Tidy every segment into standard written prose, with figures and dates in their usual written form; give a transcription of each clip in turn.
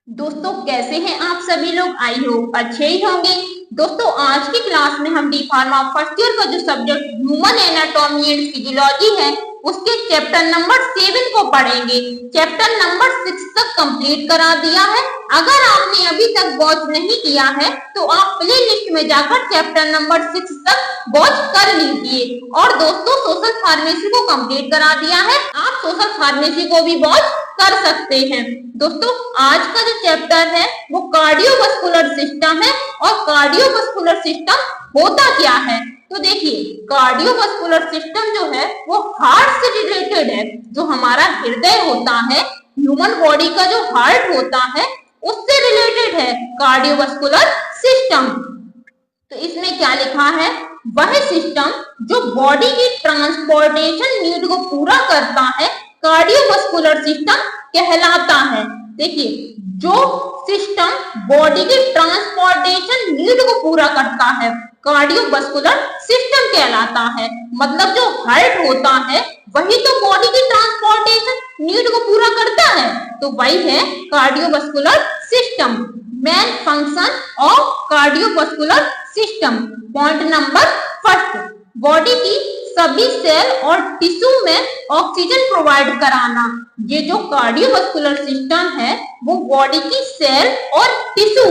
दोस्तों कैसे हैं आप सभी लोग। आई होप अच्छे ही होंगे। दोस्तों आज की क्लास में हम डी फार्मा फर्स्ट ईयर का जो subject human anatomy and physiology है उसके चैप्टर नंबर 7 को पढ़ेंगे। चैप्टर नंबर 6 तक कंप्लीट करा दिया है। अगर आपने अभी तक वॉच नहीं किया है तो आप प्ले लिस्ट में जाकर चैप्टर नंबर 6 तक वॉच कर लीजिए। और दोस्तों सोशल फार्मेसी को कंप्लीट करा दिया है, आप सोशल फार्मेसी को भी वॉच कर सकते हैं। दोस्तों आज का जो चैप्टर है वो कार्डियोवास्कुलर सिस्टम है। और कार्डियोवास्कुलर सिस्टम होता क्या है तो देखिए, कार्डियोवास्कुलर सिस्टम जो है वो हार्ट से रिलेटेड है। जो हमारा हृदय होता है, ह्यूमन बॉडी का जो हार्ट होता है उससे रिलेटेड है कार्डियोवास्कुलर सिस्टम। तो इसमें क्या लिखा है, वह सिस्टम जो बॉडी की ट्रांसपोर्टेशन नीड को पूरा करता है कार्डियोवास्कुलर सिस्टम कहलाता है। देखिए, जो सिस्टम बॉडी की ट्रांसपोर्टेशन नीड को पूरा करता है कार्डियोवास्कुलर सिस्टम कहलाता है। मतलब जो हार्ट होता है वही तो बॉडी की ट्रांसपोर्टेशन नीड को पूरा करता है, तो वही है cardiovascular system. Main function of cardiovascular system. Point number first, body की सभी सेल और टिश्यू में ऑक्सीजन प्रोवाइड कराना। ये जो कार्डियोवास्कुलर सिस्टम है वो बॉडी की सेल और टिश्यू,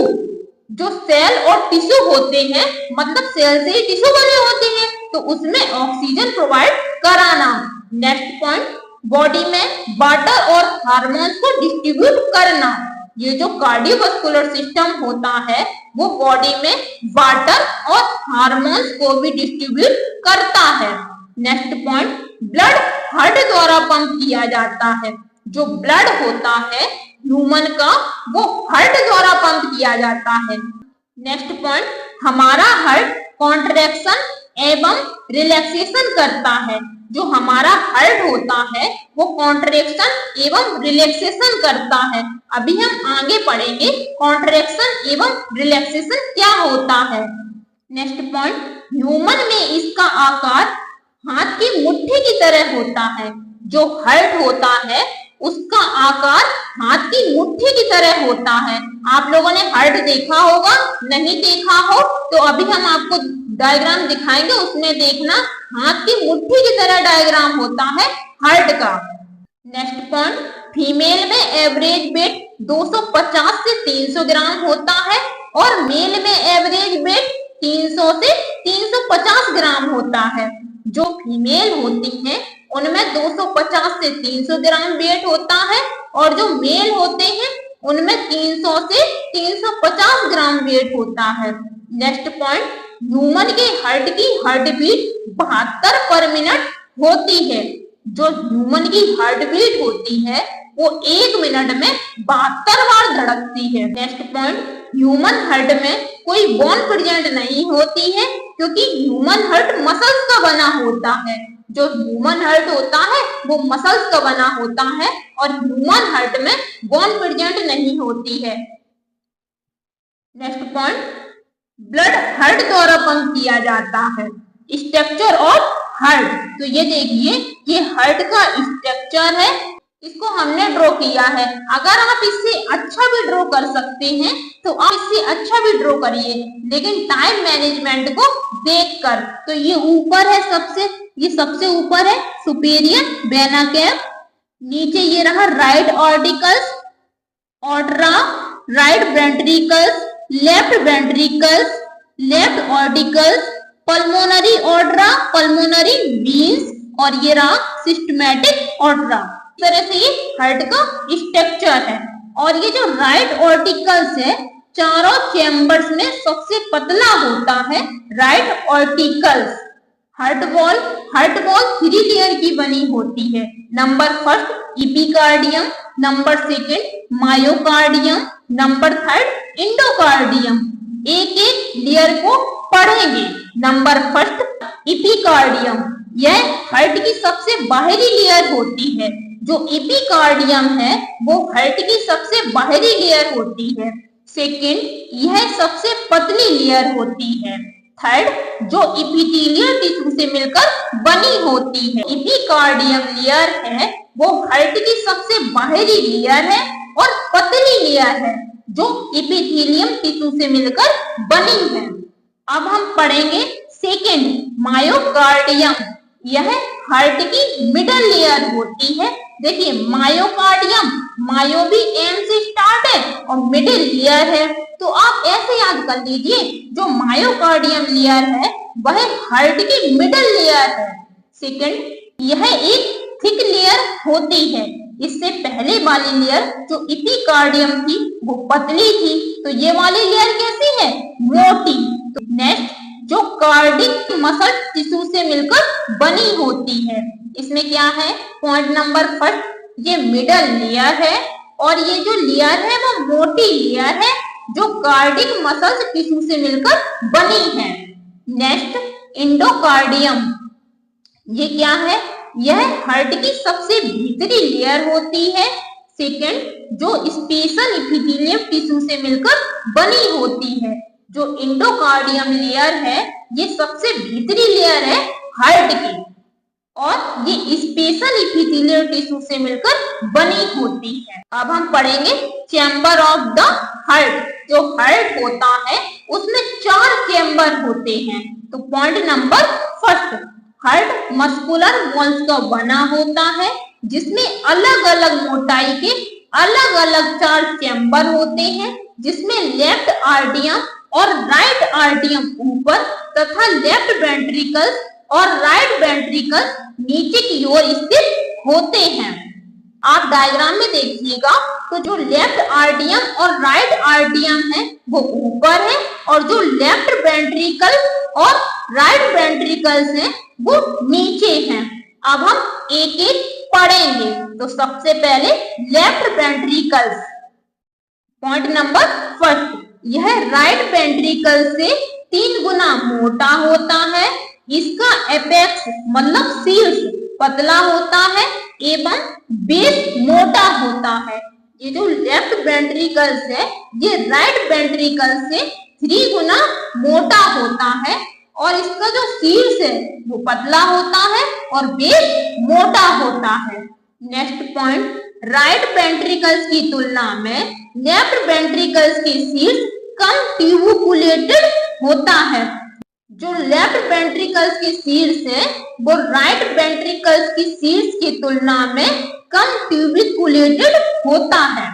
जो सेल और टिश्यू होते हैं, मतलब सेल से ही टिश्यू बने होते हैं, तो उसमें ऑक्सीजन प्रोवाइड कराना। नेक्स्ट पॉइंट, बॉडी में वाटर और हार्मोन्स को डिस्ट्रीब्यूट करना। ये जो कार्डियोवास्कुलर सिस्टम होता है वो बॉडी में वाटर और हार्मोन्स को भी डिस्ट्रीब्यूट करता है। नेक्स्ट पॉइंट, ब्लड हार्ट द्वारा पंप किया जाता है। जो ब्लड होता है ह्यूमन का वो हार्ट द्वारा पंप किया जाता है। नेक्स्ट पॉइंट, हमारा हार्ट कॉन्ट्रैक्शन एवं रिलैक्सेशन करता है। जो हमारा हार्ट होता है वो कॉन्ट्रैक्शन एवं रिलैक्सेशन करता है। अभी हम आगे पढ़ेंगे कॉन्ट्रैक्शन एवं रिलैक्सेशन क्या होता है। नेक्स्ट पॉइंट, ह्यूमन में इसका आकार हाथ की मुट्ठी की तरह होता है। जो हार्ट होता है उसका आकार हाथ की मुट्ठी की तरह होता है। आप लोगों ने हार्ट देखा होगा, नहीं देखा हो तो अभी हम आपको डायग्राम दिखाएंगे, उसमें देखना हाथ की मुट्ठी की तरह डायग्राम होता है हार्ट का। नेक्स्ट पॉइंट, फीमेल में एवरेज वेट 250 से 300 ग्राम होता है और मेल में एवरेज वेट 300 से 350 ग्राम होता है। जो फीमेल होती हैं उनमें 250 से 300 ग्राम वेट होता है और जो मेल होते हैं उनमें 300 से 350 ग्राम वेट होता है। नेक्स्ट पॉइंट, ह्यूमन के हार्ट की हार्ट बीट 72 पर मिनट होती है। जो ह्यूमन की हार्ट बीट होती है वो 1 मिनट में 72 बार धड़कती है। नेक्स्ट पॉइंट, ह्यूमन हार्ट में कोई बोन प्रेजेंट नहीं होती है क्योंकि ह्यूमन हार्ट मसल्स का बना होता है। जो ह्यूमन हार्ट होता है वो मसल्स का बना होता है और ह्यूमन हार्ट में बोन प्रेजेंट नहीं होती है। नेक्स्ट पॉइंट, ब्लड हार्ट द्वारा पंप किया जाता है। स्ट्रक्चर ऑफ हार्ट, तो ये देखिए ये हार्ट का स्ट्रक्चर है, इसको हमने ड्रॉ किया है। अगर आप इससे अच्छा भी ड्रॉ कर सकते हैं तो आप इससे अच्छा भी ड्रॉ करिए, लेकिन टाइम मैनेजमेंट को देखकर। तो ये ऊपर है ये सबसे ऊपर है सुपीरियर वेना कैव, नीचे ये रहा right auricles, aorta, right ventricles, left ventricles, left auricles, pulmonary aorta, pulmonary veins और ये रहा सिस्टमैटिक ऑर्ट्रा। इस तरह से ये हार्ट का स्ट्रक्चर है। और ये जो राइट ऑर्टिकल्स है, चारों चैम्बर्स में सबसे पतला होता है right auricles. Heart wall 3 layer की बनी होती है। Number first epicardium, number second myocardium, number third endocardium. एक एक लेयर को पढ़ेंगे। नंबर फर्स्ट इपिकार्डियम, यह हार्ट की सबसे बाहरी लेयर होती है। जो इपिकार्डियम है वो हार्ट की सबसे बाहरी लेयर होती है। सेकंड, यह सबसे पतली लेयर होती है। थर्ड, जो इपिथेलियल टिश्यू से मिलकर बनी होती है। इपिकार्डियम लेयर है वो हार्ट की सबसे बाहरी लेयर है और पतली लेयर है जो एपिथेलियम टिश्यू से मिलकर बनी है। अब हम पढ़ेंगे सेकेंड मायोकार्डियम। यह हार्ट की मिडल लेयर होती है। देखिए मायोकार्डियम, मायो भी एम से स्टार्ट है और मिडिल लेयर है, तो आप ऐसे याद कर लीजिए जो मायोकार्डियम लेयर है वह हार्ट की मिडल लेयर है। सेकंड यह एक थिक लेयर होती है। इससे पहले वाली लेयर जो एपिकार्डियम थी वो पतली थी, तो ये वाली लेयर कैसी है, मोटी। तो नेक्स्ट जो कार्डिक मसल टिश्यू से मिलकर बनी होती है, इसमें क्या है, पॉइंट नंबर फर्स्ट, ये मिडल लेयर है और ये जो लेयर है वो मोटी लेयर है जो कार्डिक मसल टिश्यू से मिलकर बनी है। नेक्स्ट एंडोकार्डियम, ये क्या है, यह हार्ट की सबसे भीतरी लेयर होती है। सेकंड जो स्पेशल एपिथेलियम टिश्यू से मिलकर बनी होती है। जो एंडोकार्डियम लेयर है ये सबसे भीतरी लेयर है हार्ट की और ये स्पेशल एपिथेलियल टिश्यू से मिलकर बनी होती है। अब हम पढ़ेंगे चैम्बर ऑफ द हार्ट। जो हार्ट होता है उसमें 4 चैम्बर होते हैं। तो point number first, heart muscular walls का बना होता है जिसमें अलग अलग मोटाई के अलग अलग 4 चैम्बर होते हैं, जिसमें लेफ्ट आर्डियम और राइट आर्डियम ऊपर तथा लेफ्ट वेंट्रिकल्स और राइट वेंट्रिकल्स नीचे की ओर स्थित होते हैं। आप डायग्राम में देखिएगा तो जो लेफ्ट आर्डियम और राइट आर्डियम है वो ऊपर है और जो लेफ्ट वेंट्रिकल और राइट वेंट्रिकल्स हैं वो नीचे हैं। अब हम एक एक पढ़ेंगे। तो सबसे पहले left ventricles, point number first, यह राइट वेंट्रिकल से 3 गुना मोटा होता है। इसका एपेक्स मतलब शीर्ष पतला होता है एवं बेस मोटा होता है। ये जो लेफ्ट वेंट्रिकल्स है ये राइट वेंट्रिकल से 3 गुना मोटा होता है और इसका जो शीर्ष है वो पतला होता है और बेस मोटा होता है। नेक्स्ट पॉइंट, राइट वेंट्रिकल्स की तुलना में लेफ्ट वेंट्रिकल्स के शीर्ष कम ट्यूबुकुलेटेड होता है। जो लेफ्ट वेंट्रिकल्स की शीर्ष है वो राइट वेंट्रिकल्स की शीर्ष की तुलना में कम ट्यूबिकुलेटेड होता है।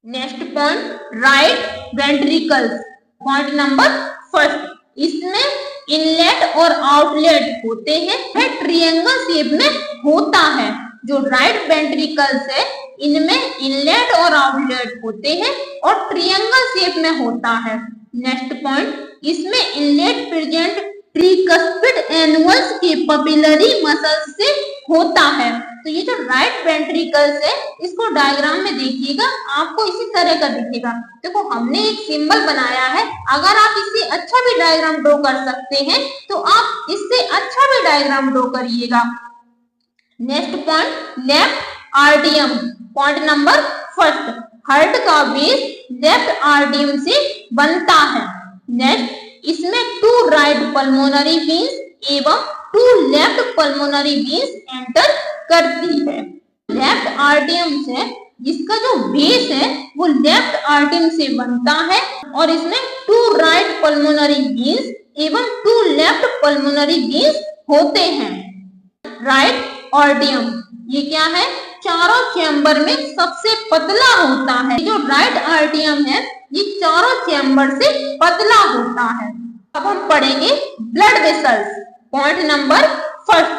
Next point, right ventricles, point number first, इसमें इनलेट और आउटलेट होते हैं। यह ट्रायंगल शेप में होता है। जो राइट वेंट्रिकल्स है इनमें इनलेट और आउटलेट होते हैं और ट्रायंगल शेप में होता है। नेक्स्ट पॉइंट, इसमें इनलेट प्रेजेंट ट्रिकस्पिड एनुअल्स के पपिलरी मसल्स से होता है। तो ये जो राइट वेंट्रिकल्स है इसको डायग्राम में देखिएगा, आपको इसी तरह का दिखेगा। देखो हमने एक सिंबल बनाया है, अगर आप इससे अच्छा भी डायग्राम ड्रॉ कर सकते हैं तो आप इससे अच्छा भी डायग्राम ड्रॉ करिएगा। नेक्स्ट पॉइंट, लेफ्ट आर्डियम, पॉइंट नंबर फर्स्ट, हार्ट का बेस लेफ्ट आर्डियम से बनता है। नेक्स्ट, इसमें 2 राइट पल्मोनरी वेन्स एवं 2 लेफ्ट पल्मोनरी वेन्स एंटर करती है। लेफ्ट आर्डियम से जिसका जो बेस है वो लेफ्ट आर्डियम से बनता है और इसमें 2 राइट पल्मोनरी वेन्स एवं 2 लेफ्ट पल्मोनरी वेन्स होते हैं। राइट आर्डियम ये क्या है, चारों चैम्बर में सबसे पतला होता है। जो राइट आर्डियम है ये चारों चैम्बर से पतला होता है। अब हम पढ़ेंगे blood vessels, point number first,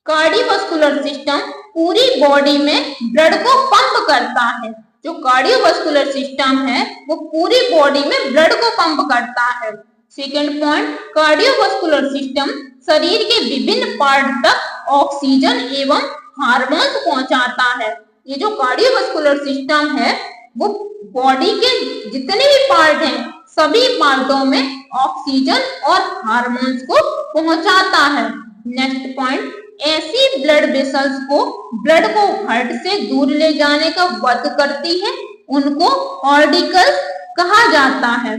cardiovascular system पूरी बॉडी में ब्लड को पंप करता है। जो कार्डियोवास्कुलर सिस्टम है वो पूरी बॉडी में ब्लड को पंप करता है। सेकेंड पॉइंट, कार्डियोवास्कुलर सिस्टम शरीर के विभिन्न पार्ट तक ऑक्सीजन एवं हार्मोन्स पहुंचाता है। ये जो कार्डियोवास्कुलर सिस्टम है वो बॉडी के जितने भी पार्ट हैं सभी पार्टों में ऑक्सीजन और हार्मोन्स को पहुंचाता है। नेक्स्ट पॉइंट, ऐसी ब्लड वेसल्स को ब्लड को हार्ट से दूर ले जाने का वर्क करती है, उनको ऑर्डिकल्स कहा जाता है।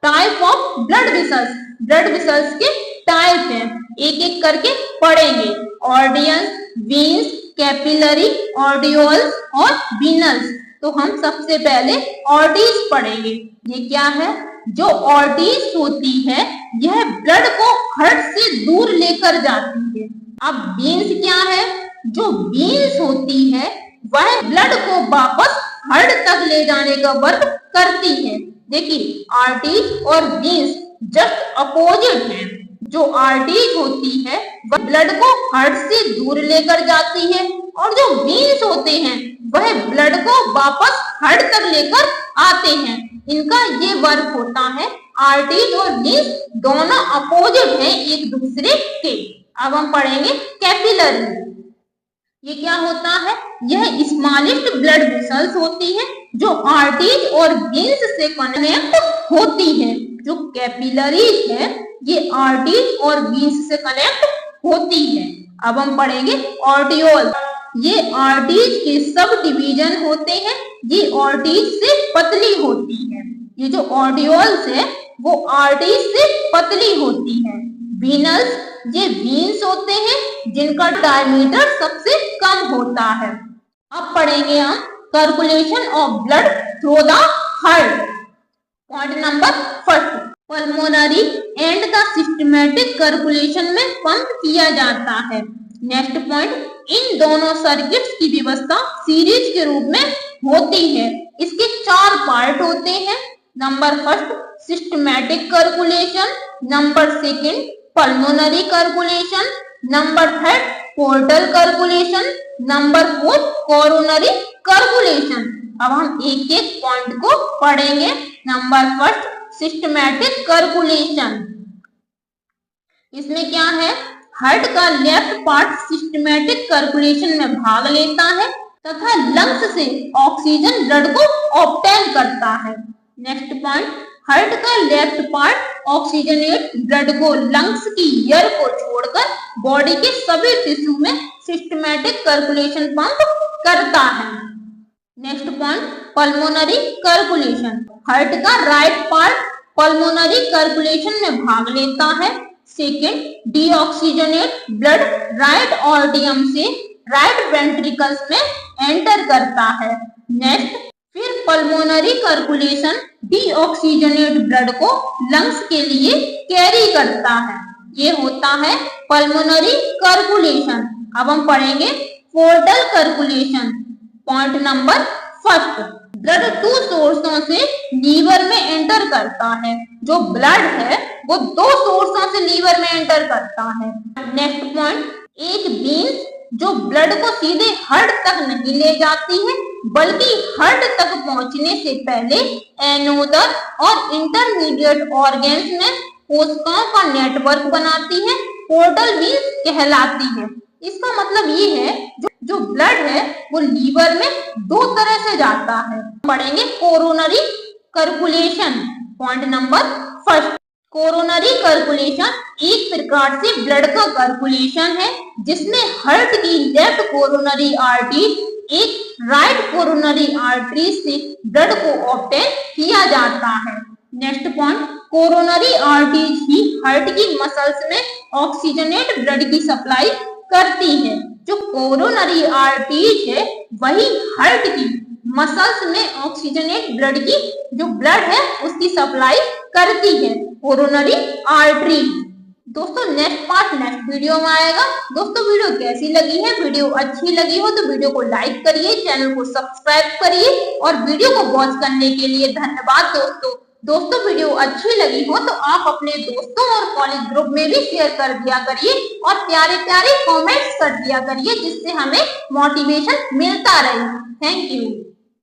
Type of blood vessels, blood vessels के टाइप हैं, एक एक करके पढ़ेंगे। ऑर्डियंस, वेन्स, कैपिलरी, ऑर्डियोल्स और वीनल्स। तो हम सबसे पहले ऑर्टिज पढ़ेंगे। ये क्या है? जो ऑर्टिज होती है यह ब्लड को हार्ट से दूर लेकर जाती है। अब वीन्स क्या है? जो वीन्स होती है वह ब्लड को वापस हार्ट तक ले जाने का वर्क करती है। देखिए आर्टरीज और वीन्स जस्ट अपोजिट है। जो आर्टरीज होती है वह ब्लड को हार्ट से दूर लेकर जाती है और जो वीन्स होते हैं वह ब्लड को वापस हार्ट तक लेकर आते हैं। इनका ये वर्क होता है। आर्टरीज और वीन्स दोनों अपोजिट हैं एक दूसरे के। अब हम पढ़ेंगे कैपिलरी। ये क्या होता है? यह स्मॉलेस्ट ब्लड वेसल्स होती है जो आर्टरीज और वीन्स से कनेक्ट होती है। जो कैपिलरीज है ये आर्टरीज और वीन्स से कनेक्ट होती है। अब हम पढ़ेंगे ऑर्टियोल। ये आर्टरीज के सब डिवीजन होते हैं। ये आर्टरीज से पतली होती है। ये जो ऑर्टियोल्स है वो आर्टरीज से पतली होती है। वीनल्स, ये वीन्स होते हैं जिनका डायमीटर सबसे कम होता है। अब पढ़ेंगे हम circulation of blood through the heart. Point number first, pulmonary and the systematic circulation में पंप किया जाता है। नेक्स्ट पॉइंट, इन दोनों सर्किट्स की व्यवस्था सीरीज के रूप में होती है। इसके 4 पार्ट होते हैं। Number first systematic circulation, number second pulmonary circulation, number third portal circulation, number 4 coronary circulation. अब हम एक एक पॉइंट को पढ़ेंगे। Number first systematic circulation. इसमें क्या है? हार्ट का लेफ्ट पार्ट सिस्टमैटिक सर्कुलेशन में भाग लेता है तथा लंग्स से ऑक्सीजन ब्लड को ऑब्टेन करता है। नेक्स्ट पॉइंट, हार्ट का लेफ्ट पार्ट ऑक्सीजनेट ब्लड को लंग्स की ईयर को छोड़कर बॉडी के सभी टिश्यू में सिस्टमैटिक सर्कुलेशन पंप करता है। Next point, pulmonary circulation. Heart का राइट पार्ट पल्मोनरी सर्कुलेशन में भाग लेता है। सेकेंड, डीऑक्सीजनेट ब्लड राइट ऑर्डियम से राइट वेंट्रिकल्स में एंटर करता है। नेक्स्ट, फिर पल्मोनरी सर्कुलेशन डीऑक्सीजनेट ब्लड को लंग्स के लिए कैरी करता है। ये होता है पल्मोनरी सर्कुलेशन। अब हम पढ़ेंगे portal circulation. Point number first, blood 2 सोर्सों से लीवर में एंटर करता है। जो ब्लड है वो 2 सोर्सों से लीवर में एंटर करता है। नेक्स्ट पॉइंट, एक वीन्स जो ब्लड को सीधे हार्ट तक नहीं ले जाती है बल्कि हार्ट तक पहुंचने से पहले एनोदर और इंटरमीडिएट ऑर्गन्स में कोशिकाओं का नेटवर्क बनाती है, पोर्टल वीन्स कहलाती है। इसका मतलब ये है जो ब्लड है वो लीवर में 2 तरह से जाता है। पढ़ेंगे coronary circulation. Point number first, coronary circulation एक प्रकार से ब्लड का सर्कुलेशन है जिसमें हार्ट की लेफ्ट कोरोनरी आर्टरी एक राइट कोरोनरी आर्टरी से ब्लड को ऑब्टेन किया जाता है। नेक्स्ट पॉइंट, कोरोनरी आर्टरीज ही हार्ट की मसल्स में ऑक्सीजनेट ब्लड की सप्लाई करती है। जो कोरोनरी आर्टरीज है वही हार्ट की मसल्स में ऑक्सीजनेट ब्लड की जो ब्लड है उसकी सप्लाई करती है, कोरोनरी आर्टरी। दोस्तों नेक्स्ट पार्ट नेक्स्ट वीडियो में आएगा। दोस्तों वीडियो कैसी लगी है? वीडियो अच्छी लगी हो तो वीडियो को लाइक करिए, चैनल को सब्सक्राइब करिए और वीडियो को वॉच करने के लिए धन्यवाद दोस्तों वीडियो अच्छी लगी हो तो आप अपने दोस्तों और कॉलेज ग्रुप में भी शेयर कर दिया करिए और प्यारे प्यारे कमेंट्स कर दिया करिए जिससे हमें मोटिवेशन मिलता रहे। Thank you.